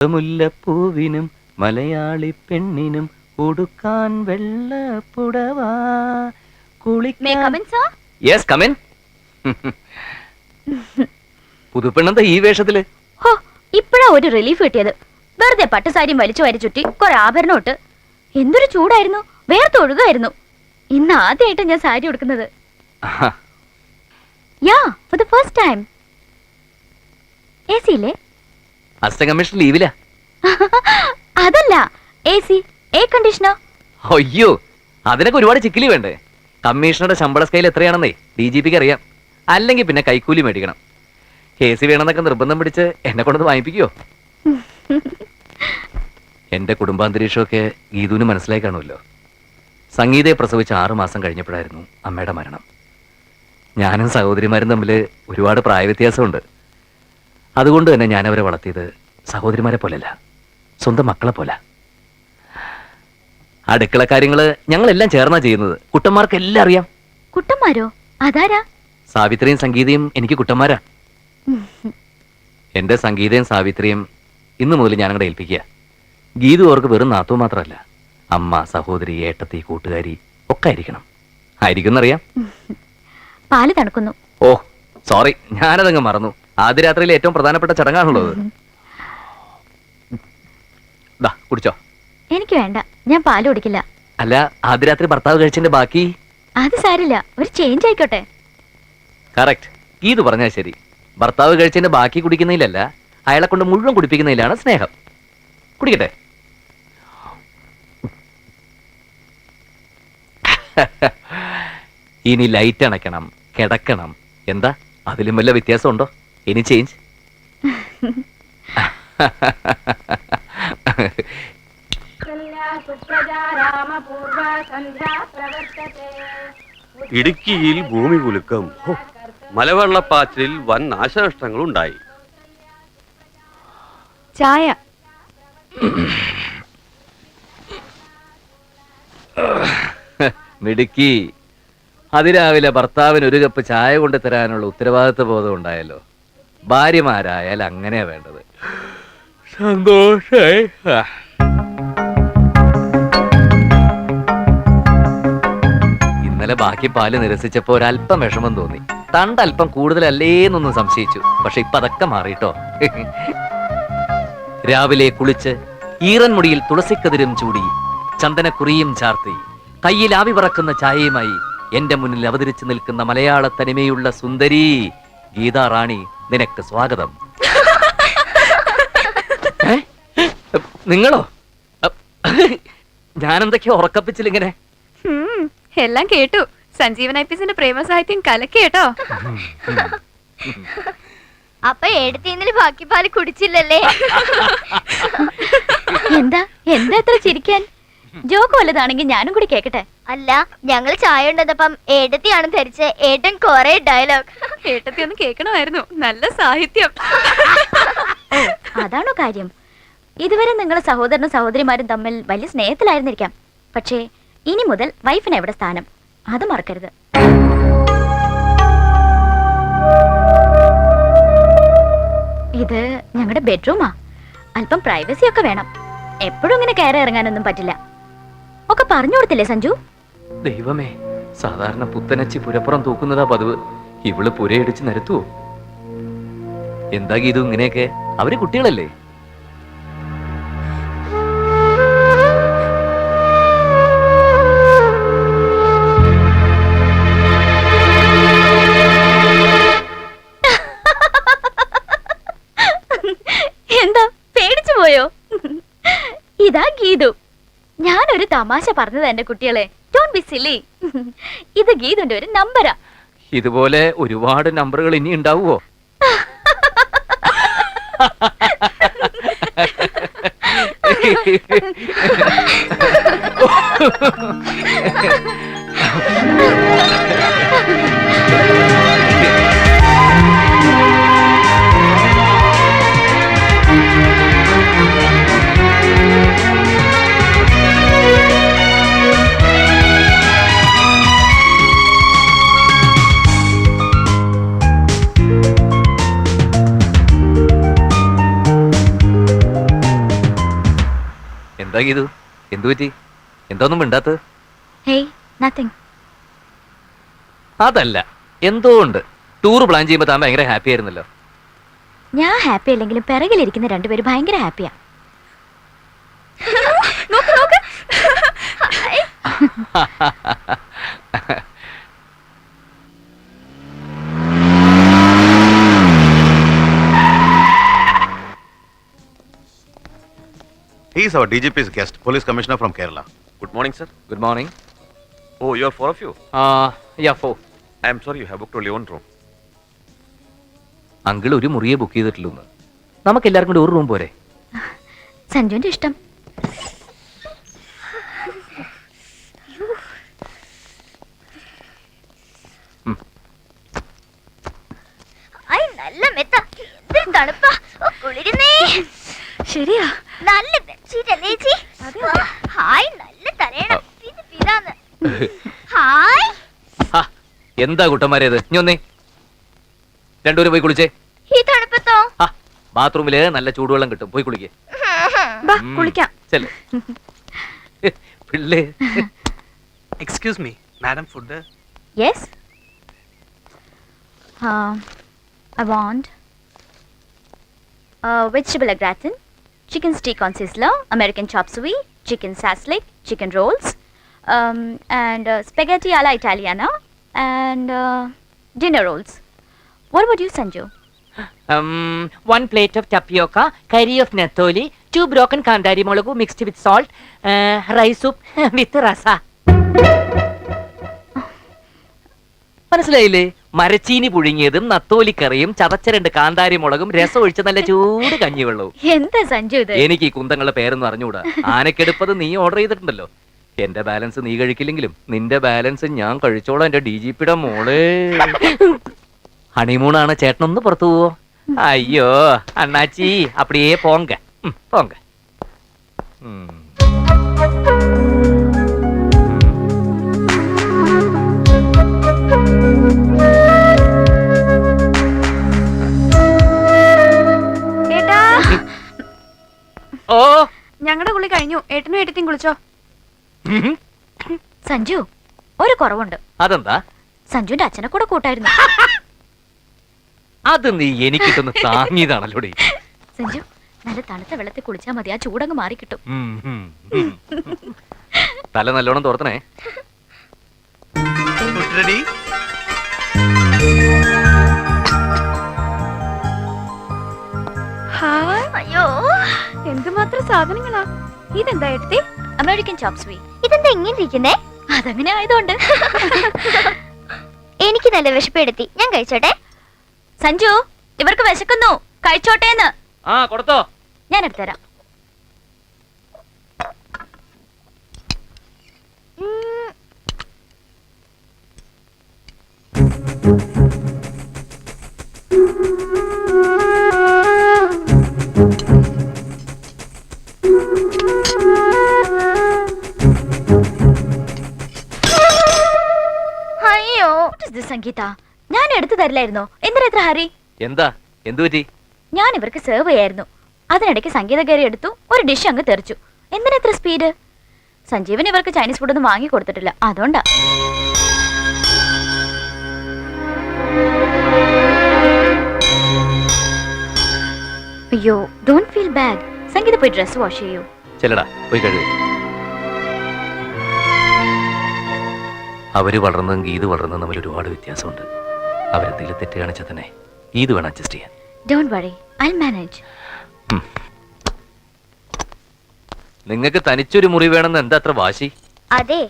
മുല്ലപ്പൂവിനും മലയാളി പെണ്ണിനും ഉടുക്കാൻ വെള്ളപ്പുടവാ കുളിക്കാൻ. പുതുപ്പെണ്ണെന്താ ഈ വേഷത്തില്? ഇപ്പഴാ ഒരു റിലീഫ് കിട്ടിയത്. വെറുതെ പട്ടുസാരിയും വലിച്ചു വാരി ചുറ്റി കുറെ ആഭരണം ഇട്ട് എന്തൊരു ചൂടായിരുന്നു, വേർത്തൊഴുകായിരുന്നു. ഇന്ന് ആദ്യമായിട്ട് ഞാൻ സാരി ഉടുക്കുന്നത്. For the first time. AC ഇല്ലേ? അസിസ്റ്റന്റ് കമ്മീഷണർ ലീവിലാ. അതല്ല, AC, എയർ കണ്ടീഷണർ. അയ്യോ, അതിനൊക്കെ ഒരുപാട് ചിക്കിലി വേണ്ടേ? കമ്മീഷണറുടെ ശമ്പള സ്കെയിൽ എത്രയാണെന്നേ DGPക്ക് അറിയാം. അല്ലെങ്കിൽ പിന്നെ കൈക്കൂലി മേടിക്കണം. AC വേണമെന്നൊക്കെ നിർബന്ധം പിടിച്ച് എന്നെ കൊണ്ടത് വാങ്ങിപ്പിക്കോ? എന്റെ കുടുംബാന്തരീക്ഷമൊക്കെ ഗീതുവിന് മനസ്സിലായി കാണുമല്ലോ. സംഗീതയെ പ്രസവിച്ച് 6 മാസം കഴിഞ്ഞപ്പോഴായിരുന്നു അമ്മയുടെ മരണം. ഞാനും സഹോദരിമാരും തമ്മിൽ ഒരുപാട് പ്രായവ്യത്യാസമുണ്ട്. അതുകൊണ്ട് തന്നെ ഞാനവരെ വളർത്തിയത് സഹോദരിമാരെ പോലല്ല, സ്വന്തം മക്കളെ പോലെ. അടുക്കള കാര്യങ്ങള് ഞങ്ങളെല്ലാം ചേർന്നാ ചെയ്യുന്നത്. കുട്ടന്മാർക്ക് എല്ലാം അറിയാം. കുട്ടന്മാരോ? അതാരാ? സാവിത്രിയും സംഗീതയും എനിക്ക് കുട്ടന്മാരാ. എന്റെ സംഗീതയും സാവിത്രിയും ഇന്നു മുതൽ ഞാനങ്ങടെ ഏൽപ്പിക്കുക. ഗീതു അവർക്ക് വെറും നാത്തു മാത്രമല്ല, അമ്മ, സഹോദരി, ഏട്ടത്തി, കൂട്ടുകാരി ഒക്കെ ആയിരിക്കണം. ആയിരിക്കുന്നറിയാം. പാല് തണുക്കുന്നു. ഓ സോറി, ഞാനതങ്ങ് മറന്നു. ആദ്യ രാത്രിയിലെ ഏറ്റവും പ്രധാനപ്പെട്ട ചടങ്ങാണല്ലോ അത്. കുടിച്ചോ? എനിക്ക് വേണ്ട, ഞാൻ പാല് കുടിക്കില്ല. അല്ല, ആദ്യ രാത്രി ഭർത്താവ് കഴിച്ചതിന്റെ ബാക്കി? അത് സാരില്ല, ഒരു ചേഞ്ച് ആയിക്കോട്ടെ. കറക്റ്റ്, ഗീതു പറഞ്ഞാൽ ശരി. ഭർത്താവ് കഴിച്ചതിന്റെ ബാക്കി കുടിക്കുന്നതിലല്ല, അയാളെ കൊണ്ട് മുഴുവൻ കുടിപ്പിക്കുന്നതിലാണ് സ്നേഹം. കുടിക്കട്ടെ? ഇനി ലൈറ്റ് അണയ്ക്കണം, കിടക്കണം. എന്താ അതിലും വല്ല വ്യത്യാസമുണ്ടോ? ഇനി ചേഞ്ച്? ഇടുക്കിയിൽ ഭൂമി കുലുക്കം, മലവെള്ളപ്പാച്ചിലിൽ വൻ നാശനഷ്ടങ്ങളുണ്ടായി. ചായ. മിടുക്കി. അതിരാവിലെ ഭർത്താവിന് ഒരു കപ്പ് ചായ കൊണ്ട് തരാനുള്ള ഉത്തരവാദിത്വ ബോധം ഉണ്ടായല്ലോ. ഭാര്യമാരായാൽ അങ്ങനെയാ വേണ്ടത്. സന്തോഷായി. ഇന്നലെ ബാക്കി പാല് നിരസിച്ചപ്പോ ഒരല്പം വിഷമം തോന്നി. തണ്ടല്പം കൂടുതലല്ലേന്നൊന്നും സംശയിച്ചു. പക്ഷെ ഇപ്പൊ അതൊക്കെ മാറിട്ടോ. രാവിലെ കുളിച്ച് ഈറൻ മുടിയിൽ തുളസിക്കതിരും ചൂടി ചന്ദനക്കുറിയും ചാർത്തി കയ്യിൽ ആവി പറക്കുന്ന ചായയുമായി എന്റെ മുന്നിൽ അവതരിച്ചു നിൽക്കുന്ന മലയാള തനിമയുള്ള സുന്ദരി ഗീതാ റാണി, നിനക്ക് സ്വാഗതം. നിങ്ങളോ? ഞാനെന്തൊക്കെയോ ഉറക്കപ്പിച്ചിലിങ്ങനെ. എല്ലാം കേട്ടു. സഞ്ജീവൻ ഐപിസിന്റെ പ്രേമസാഹിത്യം കലക്കേട്ടോ. അപ്പൊ എടുത്തിന്നലെ ബാക്കി പാല് കുടിച്ചില്ലല്ലേ? എന്താ എന്താ എത്ര ചിരിക്കാൻ? ജോക്ക് വല്ലതാണെങ്കിൽ ഞാനും കൂടി കേക്കട്ടെ. അല്ല, ഞങ്ങൾ ചായ ഉണ്ടെന്നപ്പം ഏട്ടത്തിയാണ് ധരിച്ച്. ഏട്ടൻ കൊറേ ഡയലോഗ്. ഏട്ടത്തി ഒന്ന് കേൾക്കണമായിരുന്നു. നല്ല സാഹിത്യം. അതാണോ കാര്യം? ഇതുവരെ നിങ്ങളെ സഹോദരനും സഹോദരിമാരും തമ്മിൽ വലിയ സ്നേഹത്തിലായിരുന്നിരിക്കാം. പക്ഷേ ഇനി മുതൽ വൈഫിന് എവിടെ സ്ഥാനം, അത് മറക്കരുത്. ഇത് ഞങ്ങളുടെ ബെഡ്റൂമാ. അല്പം പ്രൈവസി ഒക്കെ വേണം. എപ്പോഴും ഇങ്ങനെ കയറി ഇറങ്ങാനൊന്നും പറ്റില്ല. ഒക്കെ പറഞ്ഞു കൊടുത്തില്ലേ സഞ്ജു? ദൈവമേ, സാധാരണ പുത്തനച്ചി പുരപ്പുറം തൂക്കുന്നതാ പതിവ്. ഇവള് പുരയിടിച്ച് നിരത്തുവോ? എന്താ ഗീതു ഇങ്ങനെയൊക്കെ? അവര് കുട്ടികളല്ലേ? എന്താ പേടിച്ചു പോയോ? ഇതാ ഗീതു. ഞാനൊരു തമാശ പറഞ്ഞത് എന്റെ കുട്ടികളെ. Don't be silly. ഇത് ഗീതുന്റെ ഒരു നമ്പരാ. ഇതുപോലെ ഒരുപാട് നമ്പറുകൾ ഇനി ഉണ്ടാവുമോ? എന്താ ഗീതു, എന്തു പറ്റി? എന്തോന്നും മിണ്ടാത്തത്? Hey nothing. അതല്ല, എന്തോ ഉണ്ട്. ടൂർ പ്ലാൻ ചെയ്യുമ്പോൾ താൻ ഭയങ്കര ഹാപ്പി ആയിരുന്നല്ലോ. ഞാൻ ഹാപ്പി അല്ലെങ്കിലും പിറകിലിരിക്കുന്ന രണ്ടുപേരും ഭയങ്കര ഹാപ്പിയാ. നോക്ക് നോക്ക്. He is our DGP's guest, Police Commissioner from Kerala. Good morning, sir. Good morning. Oh, you are four of you. യാ ഫോ. I am sorry, you have booked only one room. Uncle ഒരു മുറിയെ book ചെയ്തിട്ടുള്ളൂ. നമുക്ക് എല്ലാവർക്കും കൂടി ഒരു room പോരെ? സഞ്ജുവിന്റെ ഇഷ്ടം. ഐ നല്ല മെത്ത. എന്തൊരു തണുപ്പാ. ഓ, കുളിരുന്നേ. ശരിയാ. നല്ല ബെഡ്ഷീറ്റ് അല്ലേ ചേച്ചി? ഹായ് നല്ല തലയണ. ഇത് പിതാന്ന്. ഹായ്. എന്താ കുട്ടന്മാരേത്? ഇനി ഒന്നേ രണ്ടുപേരും പോയി കുളിച്ചേ. ഈ തണുപ്പത്തോ? ബാത്റൂമില് നല്ല ചൂടുവെള്ളം കിട്ടും, പോയി കുളിക്കേ. കുളിക്കാം. ചെല്ലേ പിള്ളേ. Excuse me, madam, food. Yes. I want vegetable au gratin, chicken steak on sizzler, American chop suey, chicken saslik, chicken rolls, and spaghetti alla Italiana, and dinner rolls. What about you, Sanju? 1 plate of tapioca, curry of natholi, 2 broken kandari molagu mixed with salt, rice soup with rasa. മനസ്സിലായില്ലേ? മരച്ചീനി പുഴുങ്ങിയതും നത്തോലിക്കറിയും ചതച്ച 2 കാന്താരി മുളകും രസം ഒഴിച്ച നല്ല ചൂട് കഞ്ഞിവെള്ളവും. എന്താ സഞ്ജു ഇത്? എനിക്ക് ഈ കുന്തങ്ങളുടെ പേരൊന്നും അറിഞ്ഞുകൂടാ. ആനക്കെടുപ്പത് നീ ഓർഡർ ചെയ്തിട്ടുണ്ടല്ലോ. എന്റെ ബാലൻസ് നീ കഴിക്കില്ലെങ്കിലും നിന്റെ ബാലൻസ് ഞാൻ കഴിച്ചോളാം എന്റെ DGPയുടെ മോളെ. ഹണിമൂണാണ്, ചേട്ടനൊന്ന് പുറത്തു പോവോ? അയ്യോ അണ്ണാച്ചി അപ്പടിയേ പോങ്ക പോങ്ക. ഏട്ടാ, ഓ ഞങ്ങളുടെ കുളി കഴിഞ്ഞു. ഏട്ടനും ഏട്ടത്തിയും കുളിച്ചോ? സഞ്ജു ഒരു കുറവുണ്ട്. അതെന്താ? സഞ്ജുവിന്റെ അച്ഛനെ കൂടെ കൂട്ടായിരുന്നു. അത് നീ എനിക്കിട്ടൊന്ന് താങ്ങിയതാണല്ലോ. സഞ്ജു നല്ല തണുത്ത വെള്ളത്തിൽ കുളിച്ചാൽ മതി, ആ ചൂടങ്ങ് മാറി കിട്ടും. തല നല്ലോണം തോർത്തണേ. Food ready? ഹായ്. അയ്യോ, എന്തുമാത്രം സാധനങ്ങളാ. ഇതെന്താ ഏട്ടത്തി? അമേരിക്കൻ ചോപ്പ് സ്വീ. ഇതെന്താ ഇങ്ങനെ ഇരിക്കുന്നേ? അതങ്ങനെ ആയതുകൊണ്ട്. എനിക്ക് നല്ല വിശപ്പെടുത്തി. ഞാൻ കഴിച്ചോട്ടെ? സഞ്ജു ഇവർക്ക് വിശക്കുന്നു, കഴിച്ചോട്ടേന്ന്. കൊടുത്തോ? ഞാൻ എടുത്തുതരാം. അയ്യോ, സംഗീത, ഞാൻ എടുത്തു തരില്ലായിരുന്നോ? എന്തിനാ ഇത്ര ഹരി? എന്താ എന്തു പറ്റി? ഞാൻ ഇവർക്ക് സെർവ് ചെയ്യായിരുന്നു. അതിനിടയ്ക്ക് സംഗീത കയറി എടുത്തു, ഒരു ഡിഷ് അങ്ങ് തെറിച്ചു. എന്തിനാ ഇത്ര സ്പീഡ്? സഞ്ജീവൻ ഇവർക്ക് ചൈനീസ് ഫുഡൊന്നും വാങ്ങി കൊടുത്തിട്ടില്ല, അതുകൊണ്ടാ. അയ്യോ, ഡോണ്ട് ഫീൽ ബാഡ്. സംഗീത പോയി ഡ്രസ് വാഷ് ചെയ്യൂ. ചെല്ലടാ, പോയി കഴുകു. അവര് വളർന്നതും ഗീത് വളർന്നതും തമ്മിൽ ഒരുപാട് വ്യത്യാസമുണ്ട്. അവരെന്തെങ്കിലും തെറ്റ് കാണിച്ചാൽ തന്നെ ഗീത് വേണം അഡ്ജസ്റ്റ് ചെയ്യാൻ. Don't worry, I manage. നിങ്ങൾക്ക് തനിച്ചൊരു മുറി വേണമെന്ന് എന്താ അത്ര വാശി? അതെ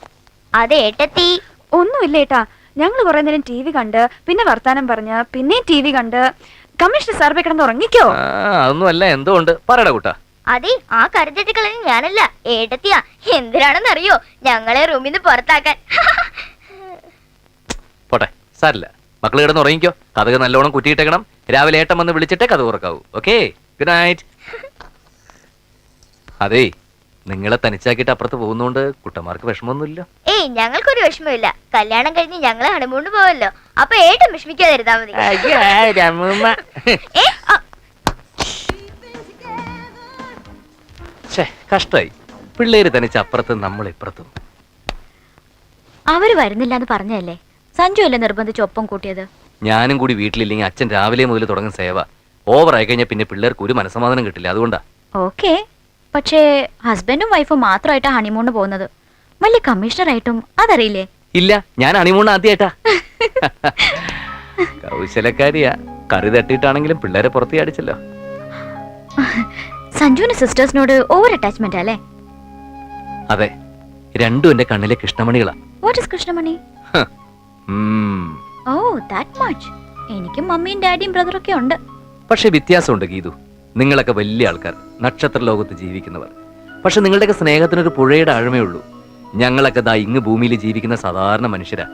അതെ ഏട്ടത്തി. ഒന്നുമില്ല ഏട്ടാ, ഞങ്ങൾ കുറെ നേരം TV കണ്ട്, പിന്നെ വർത്താനം പറഞ്ഞ്, പിന്നെയും TV കണ്ട്. കമ്മീഷണർ സാർ പോയി കിടന്ന് ഉറങ്ങിക്കോ? അതൊന്നും അല്ല, എന്തോ ഉണ്ട്. പറയടാ കൂട്ടാ. അതെ, ആ കരുതെറ്റിക്കളഞ്ഞ ഞാനല്ല, ഏട്ടത്തിയാ. എന്തിനാണെന്നറിയോ? ഞങ്ങളെ റൂമിൽ നിന്ന് പുറത്താക്കാൻ. പോട്ടെ, സാരില്ല. മക്കള് കിടന്ന് ഉറങ്ങിക്കോ. കഥക് നല്ലോണം കുറ്റിയിട്ടേക്കണം. രാവിലെ ഏട്ടൻ വന്ന് വിളിച്ചിട്ടേ കഥ ഉറക്കാവൂ. Okay, good night. അതേ, നിങ്ങളെ തനിച്ചാക്കിയിട്ട് അപ്പുറത്ത് പോകുന്നോണ്ട് കുട്ടന്മാർക്ക് വിഷമമൊന്നുമില്ല. ഏയ്, ഞങ്ങൾക്കൊരു വിഷമമില്ല. കല്യാണം കഴിഞ്ഞ് ഞങ്ങള് ഹണിമൂണിന് പോവല്ലോ. അപ്പൊ ഏട്ടൻ വിഷമിക്കാതിരുന്നാ മതി. ഏ, കഷ്ടായി. പിള്ളേര് തനിച്ച് അപ്പുറത്തും നമ്മൾ ഇപ്പുറത്തും. അവര് വരുന്നില്ല എന്ന് പറഞ്ഞതല്ലേ, സഞ്ജു അല്ലേ നിർബന്ധിച്ച് ഒപ്പം കൂട്ടിയത്? ഞാനും കൂടി വീട്ടിലില്ലെങ്കിൽ അച്ഛൻ രാവിലെ മുതൽ തുടങ്ങുന്ന സേവ ഓവറായി കഴിഞ്ഞാൽ പിന്നെ പിള്ളേർക്ക് ഒരു മനസ്സമാധാനം കിട്ടില്ല. അതുകൊണ്ടാ. ഓക്കെ, പക്ഷേ ഹസ്ബൻഡും വൈഫും മാത്രമായിട്ടാ ഹണിമൂണ് പോകുന്നത്. വലിയ കമ്മീഷണറായിട്ടും അതറിയില്ലേ? ഇല്ല, ഞാൻ ഹണിമൂൺ ആദ്യമായിട്ടാ. കൗശലക്കാരിയാ. കറി തട്ടിയിട്ടാണെങ്കിലും പിള്ളേരെ പുറത്തേ അടിച്ചല്ലോ. സഞ്ജുവിന് സിസ്റ്റേഴ്സിനോട് ഓവർ അറ്റാച്ച്മെന്റ് അല്ലേ? അതെ, രണ്ടും എന്റെ കണ്ണിലെ കൃഷ്ണമണികളാ. വാട്ട് ഇസ് കൃഷ്ണമണി? Oh, that much. എനിക്കും മമ്മിയും ഡാഡിയും ബ്രദറൊക്കെ ഉണ്ട്. പക്ഷെ വ്യത്യാസമുണ്ട് ഗീതു. നിങ്ങളൊക്കെ വലിയ ആൾക്കാർ, നക്ഷത്ര ലോകത്ത് ജീവിക്കുന്നവർ. പക്ഷെ നിങ്ങളുടെയൊക്കെ സ്നേഹത്തിനൊരു പുഴയുടെ ആഴമേ ഉള്ളൂ. ഞങ്ങളൊക്കെ ദാ ഇങ്ങ് ഭൂമിയിൽ ജീവിക്കുന്ന സാധാരണ മനുഷ്യരാ.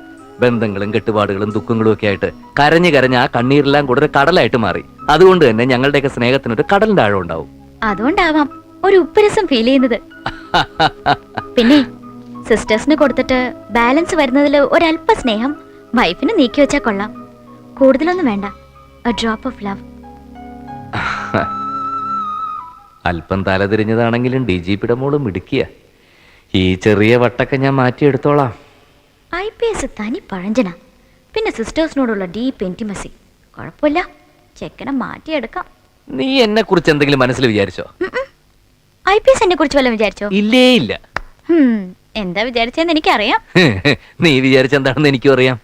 ബന്ധങ്ങളും കെട്ടുപാടുകളും ദുഃഖങ്ങളും ഒക്കെ ആയിട്ട് കരഞ്ഞ് കരഞ്ഞ് ആ കണ്ണീരെല്ലാം കൂടെ ഒരു കടലായിട്ട് മാറി. അതുകൊണ്ട് തന്നെ ഞങ്ങളുടെയൊക്കെ സ്നേഹത്തിനൊരു കടലിന്റെ ആഴം ഉണ്ടാവും. അതുകൊണ്ടാവാം ഒരു ഉപ്പുരസം ഫീൽ ചെയ്യുന്നത്. പിന്നെ സിസ്റ്റേഴ്സിന് കൊടുത്തിട്ട് ബാലൻസ് വരുന്നതിൽ ഒരല്പ സ്നേഹം വൈഫിന് നീക്കി വെച്ചാൽ കൊള്ളാം. കൂടുതലൊന്നും വേണ്ട, എ ഡ്രോപ്പ് ഓഫ് ലവ്. അല്പം തലതിരിഞ്ഞതാണെങ്കിലും DGPയുടെ മോളും മിടുക്കിയ. ഈ ചെറിയ വട്ടൊക്കെ ഞാൻ മാറ്റിയെടുത്തോളാം. IPS തനി പഴഞ്ചന, പിന്നെ സിസ്റ്റേഴ്സിനോടുള്ള ഡീപ്പ് ഇന്റിമസി. കുഴപ്പമില്ല, ചെക്കനെ മാറ്റിയെടുക്കാം. നീ എന്നെ കുറിച്ച് എന്തെങ്കിലും മനസ്സിൽ വിചാരിച്ചോ? IPS എന്നെ കുറിച്ച് വല്ലതും വിചാരിച്ചോ? ഇല്ലേ ഇല്ല. എന്താ വിചാരിച്ചെന്ന് എനിക്കറിയാം. നീ വിചാരിച്ചെന്താണെന്ന് എനിക്കും അറിയാം.